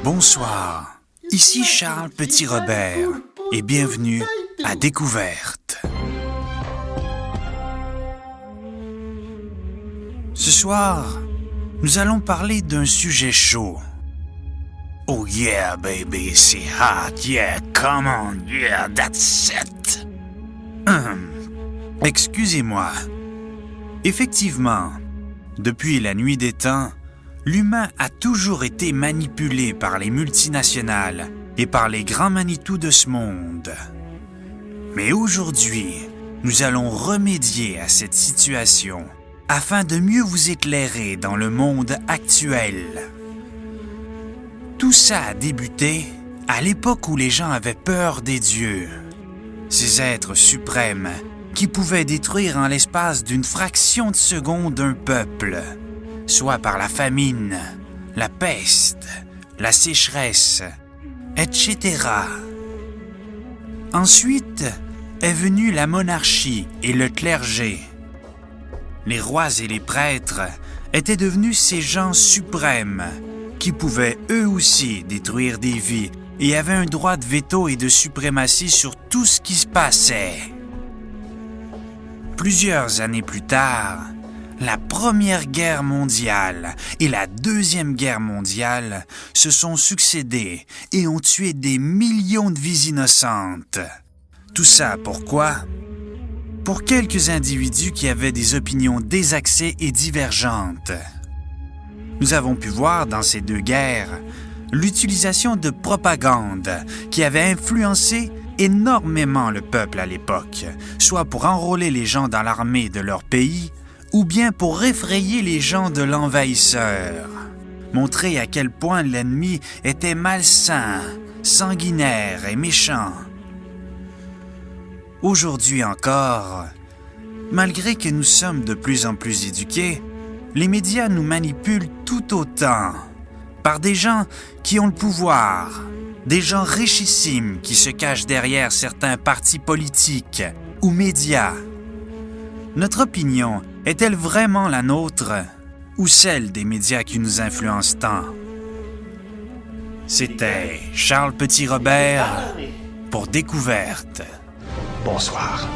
Bonsoir, ici Charles Petit-Robert et bienvenue à Découverte. Ce soir, nous allons parler d'un sujet chaud. Oh yeah baby, c'est hot, yeah, come on, yeah, that's it. Excusez-moi. Effectivement, depuis la nuit des temps, l'humain a toujours été manipulé par les multinationales et par les grands Manitous de ce monde. Mais aujourd'hui, nous allons remédier à cette situation afin de mieux vous éclairer dans le monde actuel. Tout ça a débuté à l'époque où les gens avaient peur des dieux, ces êtres suprêmes qui pouvaient détruire en l'espace d'une fraction de seconde un peuple, soit par la famine, la peste, la sécheresse, etc. Ensuite est venue la monarchie et le clergé. Les rois et les prêtres étaient devenus ces gens suprêmes qui pouvaient eux aussi détruire des vies et avaient un droit de veto et de suprématie sur tout ce qui se passait. Plusieurs années plus tard, la Première Guerre mondiale et la Deuxième Guerre mondiale se sont succédées et ont tué des millions de vies innocentes. Tout ça pourquoi? Pour quelques individus qui avaient des opinions désaxées et divergentes. Nous avons pu voir dans ces deux guerres l'utilisation de propagande qui avait influencé énormément le peuple à l'époque, soit pour enrôler les gens dans l'armée de leur pays, ou bien pour effrayer les gens de l'envahisseur, montrer à quel point l'ennemi était malsain, sanguinaire et méchant. Aujourd'hui encore, malgré que nous sommes de plus en plus éduqués, les médias nous manipulent tout autant par des gens qui ont le pouvoir, des gens richissimes qui se cachent derrière certains partis politiques ou médias. Notre opinion est-elle vraiment la nôtre ou celle des médias qui nous influencent tant? C'était Charles Petit-Robert pour Découverte. Bonsoir.